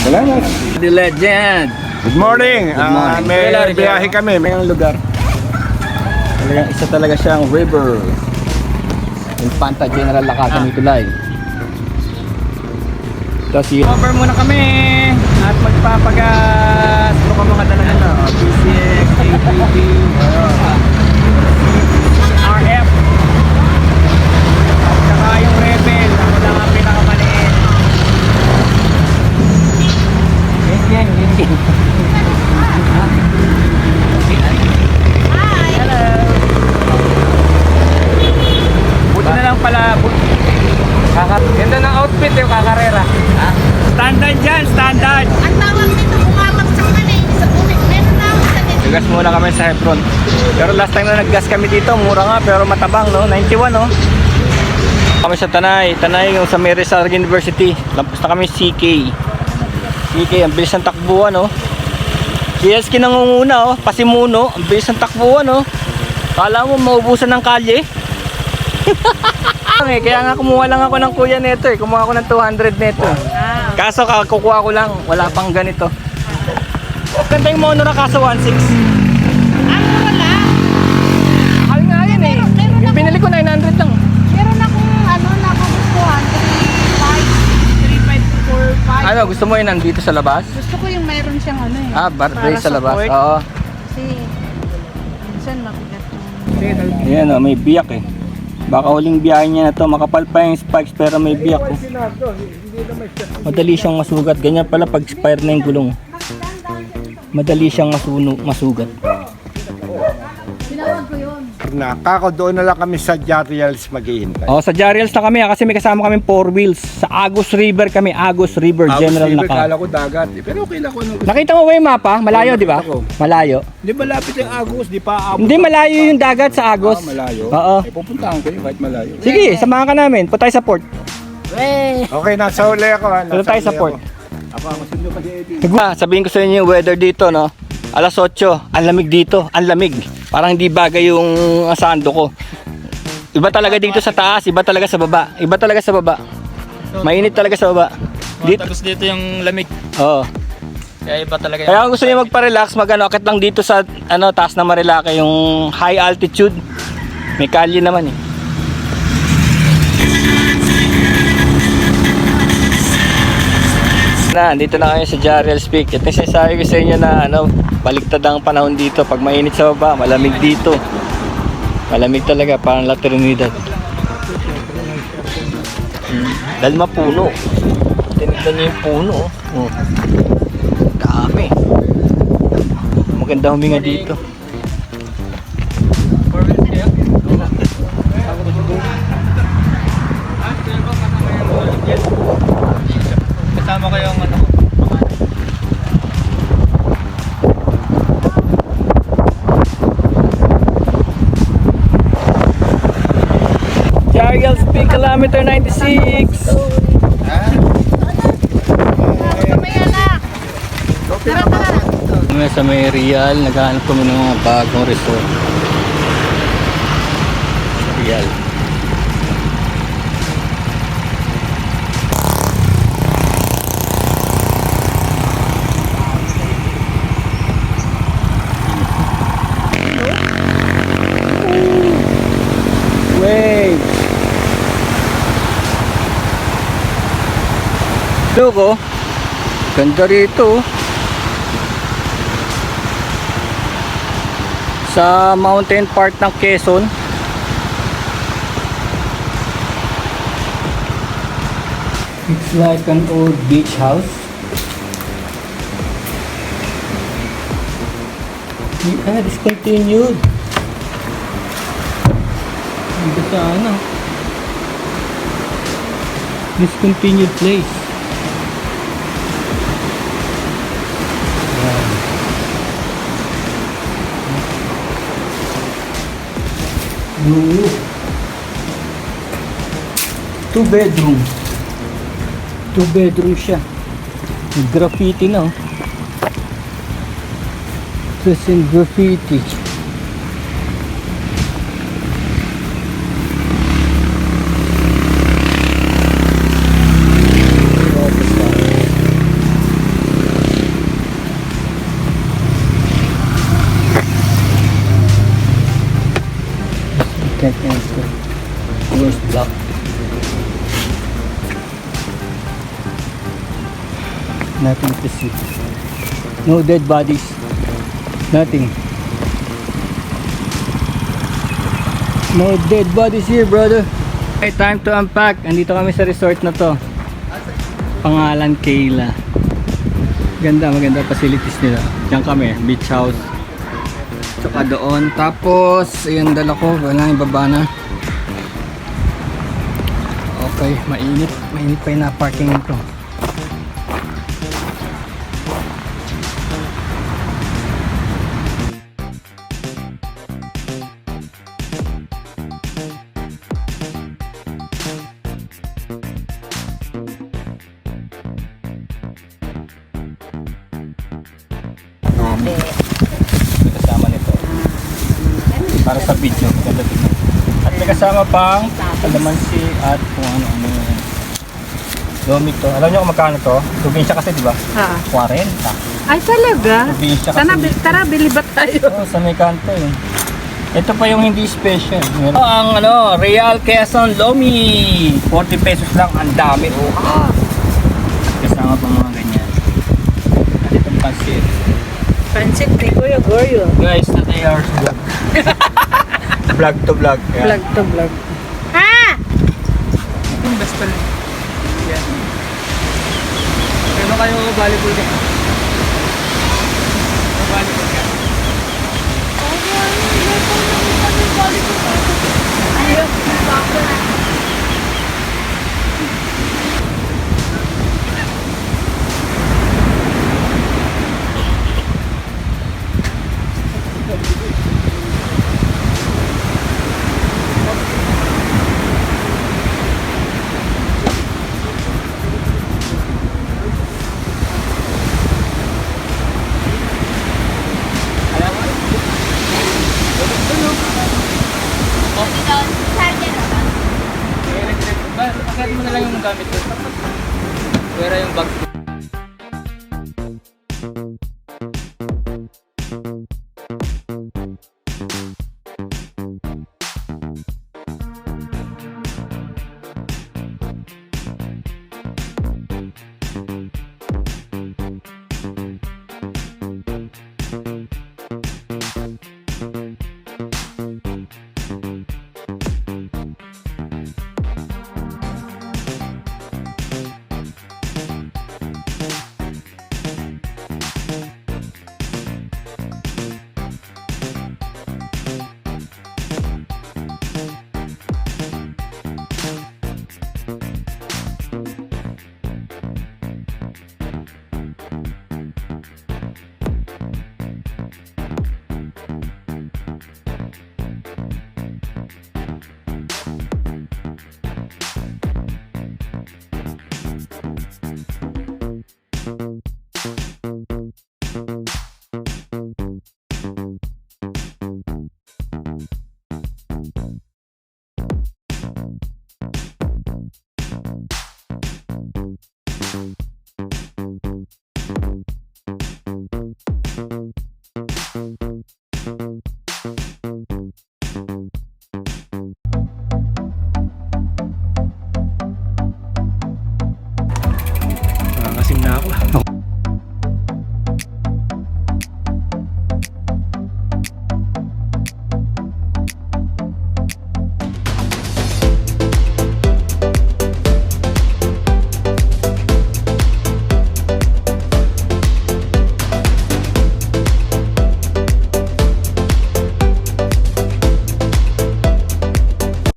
Salamat. The legend. Good morning. May biyahe kami. May lugar. Talagang isa talaga siyang river. Infanta General Lacasa Mitulay. Tapos over muna kami at magpapagas. Ano ka mga talaga na? PCX, APP, RF. At saka yung Rebel. Ako lang ang pinakamaliit. Yan. Hello. Buti na lang pala. Ganda ng outfit yung kakarera. Ha? Standard yan, standard. Ang tawag nito, bumabagsak man eh. Sa bumit, meron na ako sa dito. Gas muna kami sa Hebron. Pero last time na naggas kami dito, mura nga pero matabang, no? 91, no? Kami sa Tanay yung sa Mary Rizal University. Lampos na kami CK. CK, ang bilis ng takbuhan, no? Kieski nangunguna, oh. Pasimuno, ang bilis ng takbuhan, no? Kala mo maubusan ng kalye. Kaya nga kumuha lang ako ng kuya nito eh. Kumuha ako ng 200 nito. Kaso kukuha ko lang, wala pang ganito. Ganda yung Monora kaso 1.6. Wala. Mahal nga yan eh. Yung binili ko 900 lang. Meron akong nakugustuhan. 3.5 to 4.5. Ano, gusto mo yun nandito sa labas? Gusto ko yung meron siyang Bar tray sa labas. support. Oo. Kasi minsan mabigat Ayan o, may biyak eh. Baka huling biyahe niya na to, makapal pa yung spikes pero may biyak oh. Madali siyang masugat. Ganyan pala pag expire na yung gulong. Madali siyang masugat. Tinawag ko yun. Kako doon na lang kami sa Jariels maghihintay. Oh, sa Jariels na kami kasi may kasama kami 4 wheels. Sa Agus River kami, Agus River General River, Naka. kala ko dagat. Pero okay lang ko. Nakita mo ba yung mapa? Malayo, di ba? Malayo. Di ba lapit yung Agus? Di pa abot? Hindi, malayo yung dagat sa Agus. Malayo? Oo. Pupuntahan ko yun kahit malayo. Sige, samahan ka namin. Punta tayo sa port. Okay, nasa uli ako. Punta tayo sa port. Ako, masundo pa si Eddie. Sabihin ko sa inyo yung weather dito, no? Alas 8, ang lamig dito, ang lamig. Parang hindi bagay yung asando ko. Iba talaga dito sa taas, iba talaga sa baba. Iba talaga sa baba. Mainit talaga sa baba. Tapos dito yung lamig. Oo. Kaya iba talaga yung... Kaya kung gusto niyo magpa-relax, akit lang dito sa taas na Marilake, yung high altitude. May kalye naman eh. Dito na kayo sa Jariels Peak. Ito yung sinasabi ko sa inyo na baligtad ang panahon dito. Pag mainit sa baba, malamig dito. Malamig talaga, parang La Trinidad. Dahil mapuno. Tinignan niyo yung puno. Oh. Dami. Maganda huminga dito. Kasama ko yung Jariels Peak, kilometer 96. May anak. Tara. Sa may Real, naghahanap kami ng mga bagong resort. Real. Wait. Look oh. Ganda rito. Sa mountain part ng Quezon. It's like an old beach house. Discontinued. Dito sa discontinued place. Two bedroom. Two bedroom siya. May graffiti na oh. This in graffiti. Worst block. Nothing to see. No dead bodies. Nothing. No dead bodies here, brother. Okay, time to unpack. Andito kami sa resort na to. Pangalan Kayla. Ganda, maganda facilities nila. Diyan kami, beach house. Tsaka doon. Tapos, ayan dala ko. Wala, ibaba na. Okay, mainit. Mainit pa yung na-parking nito. May kasama nito para sa video, ganda tingnan. At may kasama pang kalamansi at kung ano-ano yan. Lomi to. Alam niyo kung magkano to? Probinsya kasi, di ba? 40. Ay, talaga? Probinsya kasi. Tara, bili ba tayo? Oh, sa may kanto eh. Ito pa yung hindi special. Meron ang Real Quezon Lomi. 40 pesos lang. Ang dami. Oh. Kasama pa mga ganyan. At itong pansit. Pansit ni Kuya Goryo. Guys, today are vlog. Vlog to vlog. Yeah. Vlog to vlog. Ha? Yung best pala. Yan. Pero kayo volleyball ka. Volleyball ka. Ayun, bako na. Bakit mo na lang yung gamit ko? Pera yung bag ko.